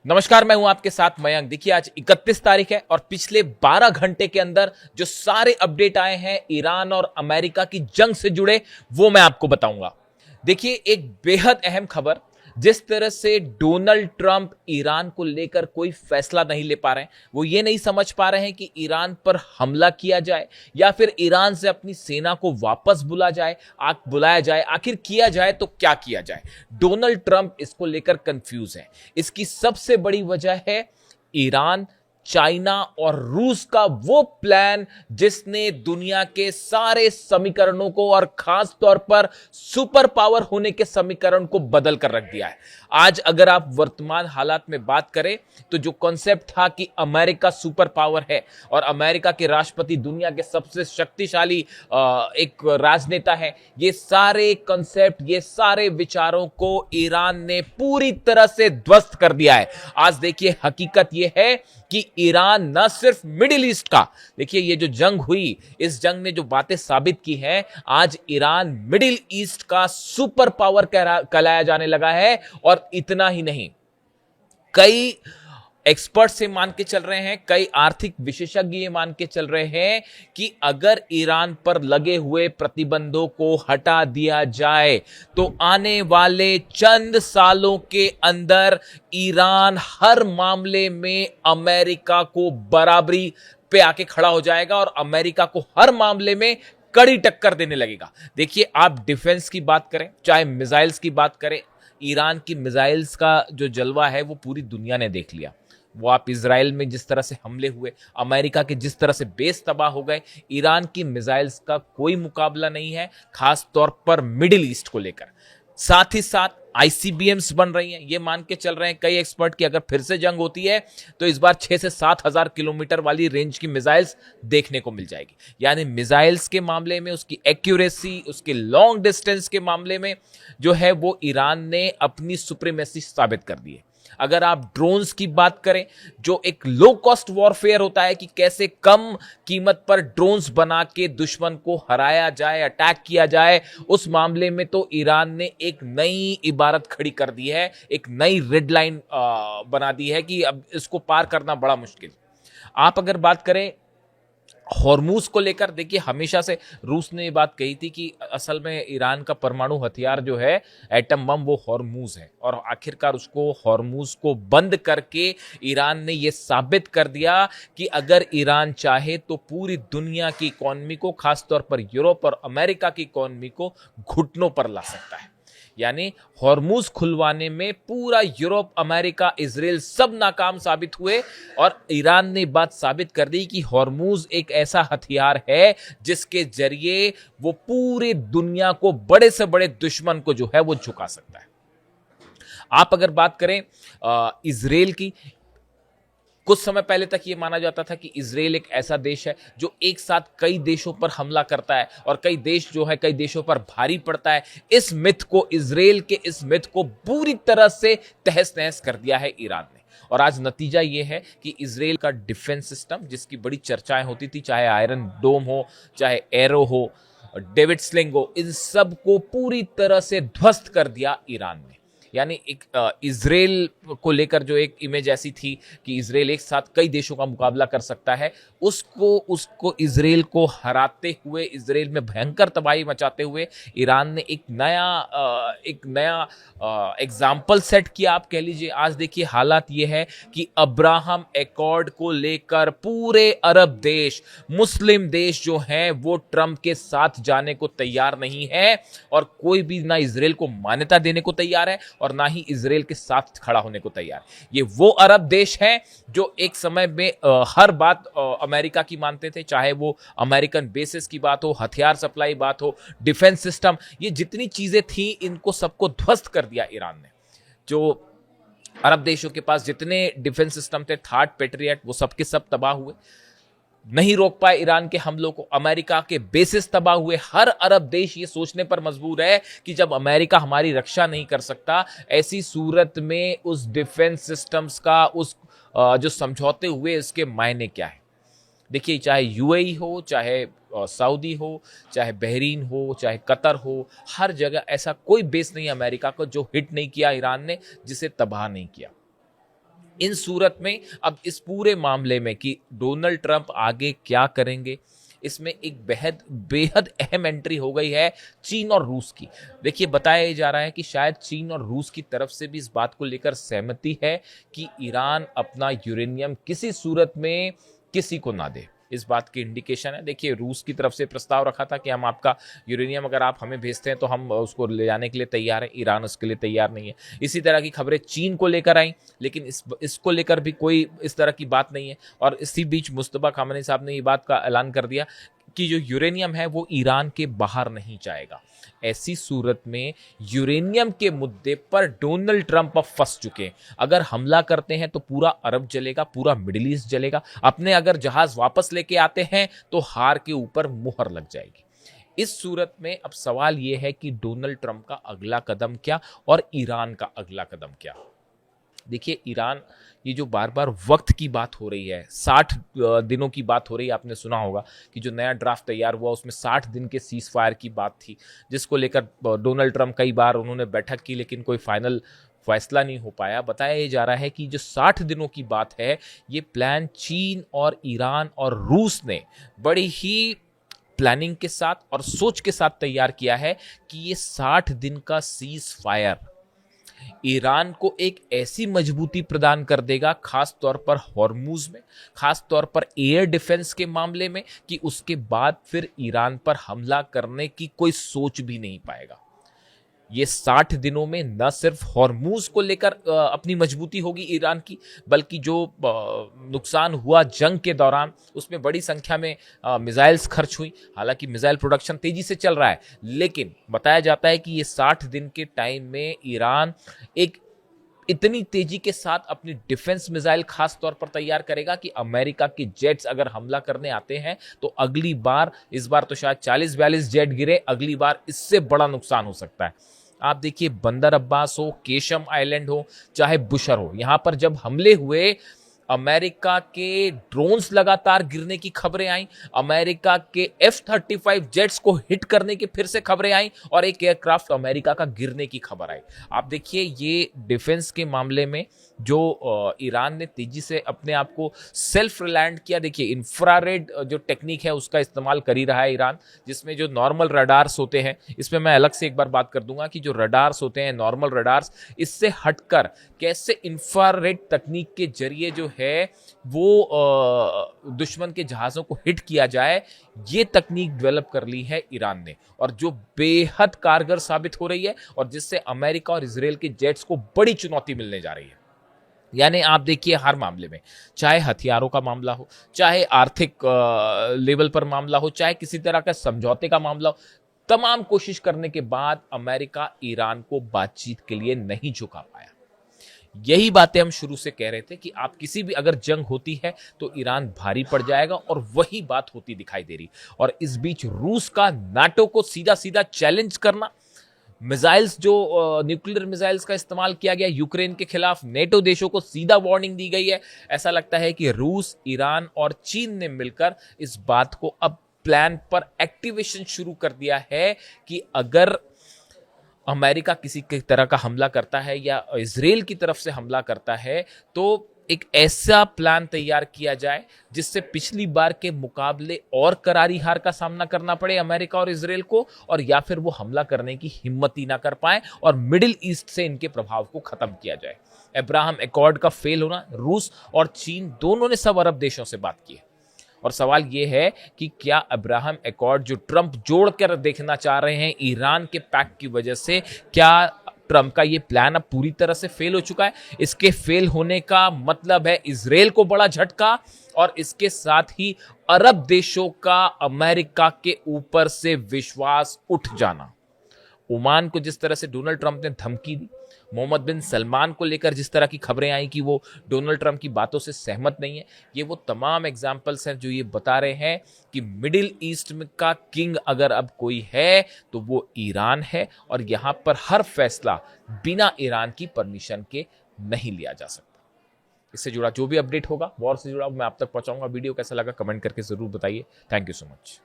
नमस्कार, मैं हूं आपके साथ मयंक। देखिए, आज 31 तारीख है और पिछले 12 घंटे के अंदर जो सारे अपडेट आए हैं ईरान और अमेरिका की जंग से जुड़े, वो मैं आपको बताऊंगा। देखिए, एक बेहद अहम खबर। जिस तरह से डोनाल्ड ट्रंप ईरान को लेकर कोई फैसला नहीं ले पा रहे हैं, वो ये नहीं समझ पा रहे हैं कि ईरान पर हमला किया जाए या फिर ईरान से अपनी सेना को वापस बुलाया जाए, आखिर किया जाए तो क्या किया जाए। डोनाल्ड ट्रंप इसको लेकर कंफ्यूज है। इसकी सबसे बड़ी वजह है ईरान, चाइना और रूस का वो प्लान जिसने दुनिया के सारे समीकरणों को और खास तौर पर सुपर पावर होने के समीकरण को बदल कर रख दिया है। आज अगर आप वर्तमान हालात में बात करें तो जो कॉन्सेप्ट था कि अमेरिका सुपर पावर है और अमेरिका के राष्ट्रपति दुनिया के सबसे शक्तिशाली एक राजनेता है, ये सारे कॉन्सेप्ट, ये सारे विचारों को ईरान ने पूरी तरह से ध्वस्त कर दिया है। आज देखिए, हकीकत ये है कि ईरान न सिर्फ मिडिल ईस्ट का, देखिए ये जो जंग हुई, इस जंग ने जो बातें साबित की हैं, आज ईरान मिडिल ईस्ट का सुपर पावर कहलाया जाने लगा है। और इतना ही नहीं, कई एक्सपर्ट से मान के चल रहे हैं, कई आर्थिक विशेषज्ञ ये मान के चल रहे हैं कि अगर ईरान पर लगे हुए प्रतिबंधों को हटा दिया जाए तो आने वाले चंद सालों के अंदर ईरान हर मामले में अमेरिका को बराबरी पे आके खड़ा हो जाएगा और अमेरिका को हर मामले में कड़ी टक्कर देने लगेगा। देखिए, आप डिफेंस की बात करें, चाहे मिसाइल्स की बात करें, ईरान की मिसाइल्स का जो जलवा है वो पूरी दुनिया ने देख लिया। वो आप इजराइल में जिस तरह से हमले हुए, अमेरिका के जिस तरह से बेस तबाह हो गए, ईरान की मिसाइल्स का कोई मुकाबला नहीं है, खास तौर पर मिडिल ईस्ट को लेकर। साथ ही साथ आईसीबीएम्स बन रही हैं। ये मान के चल रहे हैं कई एक्सपर्ट कि अगर फिर से जंग होती है तो इस बार 6 से 7 हजार किलोमीटर वाली रेंज की मिसाइल्स देखने को मिल जाएगी। यानी मिसाइल्स के मामले में उसकी एक्यूरेसी, उसके लॉन्ग डिस्टेंस के मामले में जो है वो ईरान ने अपनी सुप्रीमेसी साबित कर दी है। अगर आप ड्रोन्स की बात करें, जो एक लो कॉस्ट वॉरफेयर होता है कि कैसे कम कीमत पर ड्रोन्स बना के दुश्मन को हराया जाए, अटैक किया जाए, उस मामले में तो ईरान ने एक नई इबारत खड़ी कर दी है, एक नई रेड लाइन बना दी है कि अब इसको पार करना बड़ा मुश्किल। आप अगर बात करें हॉर्मूज को लेकर, देखिए हमेशा से रूस ने ये बात कही थी कि असल में ईरान का परमाणु हथियार जो है, एटम बम, वो हॉर्मूज है। और आखिरकार उसको, हॉर्मूज को बंद करके ईरान ने ये साबित कर दिया कि अगर ईरान चाहे तो पूरी दुनिया की इकोनॉमी को, खासतौर पर यूरोप और अमेरिका की इकोनॉमी को घुटनों पर ला सकता है। यानी हॉर्मूज खुलवाने में पूरा यूरोप, अमेरिका, इजराइल सब नाकाम साबित हुए और ईरान ने बात साबित कर दी कि हॉर्मूज एक ऐसा हथियार है जिसके जरिए वो पूरे दुनिया को, बड़े से बड़े दुश्मन को जो है वो झुका सकता है। आप अगर बात करें इजराइल की, कुछ समय पहले तक ये माना जाता था कि इजराइल एक ऐसा देश है जो एक साथ कई देशों पर हमला करता है और कई देश जो है, कई देशों पर भारी पड़ता है। इस मिथ को, इजराइल के इस मिथ को पूरी तरह से तहस नहस कर दिया है ईरान ने। और आज नतीजा ये है कि इजराइल का डिफेंस सिस्टम, जिसकी बड़ी चर्चाएं होती थी, चाहे आयरन डोम हो, चाहे एरो हो, डेविड स्लिंग हो, इन सब को पूरी तरह से ध्वस्त कर दिया ईरान ने। यानी एक इजराइल को लेकर जो एक इमेज ऐसी थी कि इजराइल एक साथ कई देशों का मुकाबला कर सकता है, उसको इजराइल को हराते हुए, इजराइल में भयंकर तबाही मचाते हुए ईरान ने एक नया एग्जाम्पल सेट किया, आप कह लीजिए। आज देखिए, हालात ये है कि अब्राहम एकॉर्ड को लेकर पूरे अरब देश, मुस्लिम देश जो हैं, वो ट्रंप के साथ जाने को तैयार नहीं है और कोई भी ना इजराइल को मान्यता देने को तैयार है और ना ही इजराइल के साथ खड़ा होने को तैयार। ये वो अरब देश हैं जो एक समय में हर बात अमेरिका की मानते थे, चाहे वो अमेरिकन बेसिस की बात हो, हथियार सप्लाई बात हो, डिफेंस सिस्टम, ये जितनी चीजें थी, इनको सबको ध्वस्त कर दिया ईरान ने। जो अरब देशों के पास जितने डिफेंस सिस्टम थे, थार्ड पेट्रियट, वो सबके सब तबाह हुए। नहीं रोक पाए ईरान के हमलों को, अमेरिका के बेसिस तबाह हुए। हर अरब देश ये सोचने पर मजबूर है कि जब अमेरिका हमारी रक्षा नहीं कर सकता, ऐसी सूरत में उस डिफेंस सिस्टम्स का, उस जो समझौते हुए, इसके मायने क्या है। देखिए, चाहे यूएई हो, चाहे सऊदी हो, चाहे बहरीन हो, चाहे कतर हो, हर जगह ऐसा कोई बेस नहीं अमेरिका को जो हिट नहीं किया ईरान ने, जिसे तबाह नहीं किया। इन सूरत में अब इस पूरे मामले में कि डोनाल्ड ट्रंप आगे क्या करेंगे, इसमें एक बेहद बेहद अहम एंट्री हो गई है चीन और रूस की। देखिए, बताया जा रहा है कि शायद चीन और रूस की तरफ से भी इस बात को लेकर सहमति है कि ईरान अपना यूरेनियम किसी सूरत में किसी को ना दे। इस बात की इंडिकेशन है। देखिए, रूस की तरफ से प्रस्ताव रखा था कि हम आपका यूरेनियम अगर आप हमें भेजते हैं तो हम उसको ले जाने के लिए तैयार हैं। ईरान उसके लिए तैयार नहीं है। इसी तरह की खबरें चीन को लेकर आई, लेकिन इसको लेकर भी कोई इस तरह की बात नहीं है। और इसी बीच मुस्तफा खामनेई साहब ने ये बात का ऐलान कर दिया कि जो यूरेनियम है वो ईरान के बाहर नहीं जाएगा। ऐसी सूरत में यूरेनियम के मुद्दे पर डोनाल्ड ट्रंप अब फंस चुके हैं। अगर हमला करते हैं तो पूरा अरब जलेगा, पूरा मिडिल ईस्ट जलेगा। अपने अगर जहाज वापस लेके आते हैं तो हार के ऊपर मुहर लग जाएगी। इस सूरत में अब सवाल यह है कि डोनाल्ड ट्रंप का अगला कदम क्या और ईरान का अगला कदम क्या। देखिए, ईरान, ये जो बार बार वक्त की बात हो रही है, 60 दिनों की बात हो रही है। आपने सुना होगा कि जो नया ड्राफ्ट तैयार हुआ उसमें 60 दिन के सीज फायर की बात थी, जिसको लेकर डोनाल्ड ट्रंप कई बार उन्होंने बैठक की, लेकिन कोई फाइनल फैसला नहीं हो पाया। बताया जा रहा है कि जो 60 दिनों की बात है, ये प्लान चीन और ईरान और रूस ने बड़ी ही प्लानिंग के साथ और सोच के साथ तैयार किया है कि ये 60 दिन का सीज फायर ईरान को एक ऐसी मजबूती प्रदान कर देगा, खास तौर पर हॉर्मूज में, खास तौर पर एयर डिफेंस के मामले में, कि उसके बाद फिर ईरान पर हमला करने की कोई सोच भी नहीं पाएगा। ये 60 दिनों में न सिर्फ हॉर्मूज को लेकर अपनी मजबूती होगी ईरान की, बल्कि जो नुकसान हुआ जंग के दौरान उसमें बड़ी संख्या में मिसाइल्स खर्च हुई। हालांकि मिसाइल प्रोडक्शन तेजी से चल रहा है, लेकिन बताया जाता है कि ये 60 दिन के टाइम में ईरान एक इतनी तेजी के साथ अपनी डिफेंस मिसाइल खास तौर पर तैयार करेगा कि अमेरिका के जेट्स अगर हमला करने आते हैं तो अगली बार, इस बार तो शायद 40-42 जेट गिरे, अगली बार इससे बड़ा नुकसान हो सकता है। आप देखिए, बंदर अब्बास हो, केशम आइलैंड हो, चाहे बुशर हो, यहां पर जब हमले हुए, अमेरिका के ड्रोन्स लगातार गिरने की खबरें आई, अमेरिका के F-35 जेट्स को हिट करने की फिर से खबरें आई और एक एयरक्राफ्ट अमेरिका का गिरने की खबर आई। आप देखिए, ये डिफेंस के मामले में जो ईरान ने तेजी से अपने आप को सेल्फ रिलायंट किया। देखिए, इंफ्रारेड जो टेक्निक है उसका इस्तेमाल कर ही रहा है ईरान, जिसमें जो नॉर्मल रडार्स होते हैं, इसमें मैं अलग से एक बार बात कर दूंगा कि जो रडार्स होते हैं, नॉर्मल रडार्स, इससे हटकर कैसे इंफ्रारेड तकनीक के जरिए जो है वो दुश्मन के जहाजों को हिट किया जाए, ये तकनीक डेवलप कर ली है ईरान ने, और जो बेहद कारगर साबित हो रही है और जिससे अमेरिका और इजराइल के जेट्स को बड़ी चुनौती मिलने जा रही है। यानी आप देखिए, हर मामले में, चाहे हथियारों का मामला हो, चाहे आर्थिक लेवल पर मामला हो, चाहे किसी तरह का समझौते का मामला हो, तमाम कोशिश करने के बाद अमेरिका ईरान को बातचीत के लिए नहीं झुका पाया। यही बातें हम शुरू से कह रहे थे कि आप किसी भी अगर जंग होती है तो ईरान भारी पड़ जाएगा, और वही बात होती दिखाई दे रही। और इस बीच रूस का नाटो को सीधा सीधा चैलेंज करना, मिसाइल्स जो न्यूक्लियर मिसाइल्स का इस्तेमाल किया गया यूक्रेन के खिलाफ, नेटो देशों को सीधा वार्निंग दी गई है। ऐसा लगता है कि रूस, ईरान और चीन ने मिलकर इस बात को अब प्लान पर एक्टिवेशन शुरू कर दिया है कि अगर अमेरिका किसी की तरह का हमला करता है या इजराइल की तरफ से हमला करता है, तो एक ऐसा प्लान तैयार किया जाए जिससे पिछली बार के मुकाबले और करारी हार का सामना करना पड़े अमेरिका और इजराइल को, और या फिर वो हमला करने की हिम्मत ही ना कर पाए और मिडिल ईस्ट से इनके प्रभाव को खत्म किया जाए। अब्राहम एकॉर्ड का फेल होना, रूस और चीन दोनों ने सब अरब देशों से बात की है, और सवाल यह है कि क्या अब्राहम एकॉर्ड जो ट्रंप जोड़कर देखना चाह रहे हैं ईरान के पैक की वजह से, क्या ट्रंप का ये प्लान अब पूरी तरह से फेल हो चुका है? इसके फेल होने का मतलब है इजराइल को बड़ा झटका, और इसके साथ ही अरब देशों का अमेरिका के ऊपर से विश्वास उठ जाना। ओमान को जिस तरह से डोनाल्ड ट्रंप ने धमकी दी, मोहम्मद बिन सलमान को लेकर जिस तरह की खबरें आई कि वो डोनाल्ड ट्रंप की बातों से सहमत नहीं है, ये वो तमाम एग्जाम्पल्स हैं जो ये बता रहे हैं कि मिडिल ईस्ट में का किंग अगर अब कोई है तो वो ईरान है, और यहाँ पर हर फैसला बिना ईरान की परमिशन के नहीं लिया जा सकता। इससे जुड़ा जो भी अपडेट होगा, वॉर से जुड़ा, मैं आप तक पहुंचाऊंगा। वीडियो कैसा लगा कमेंट करके जरूर बताइए। Thank you so much.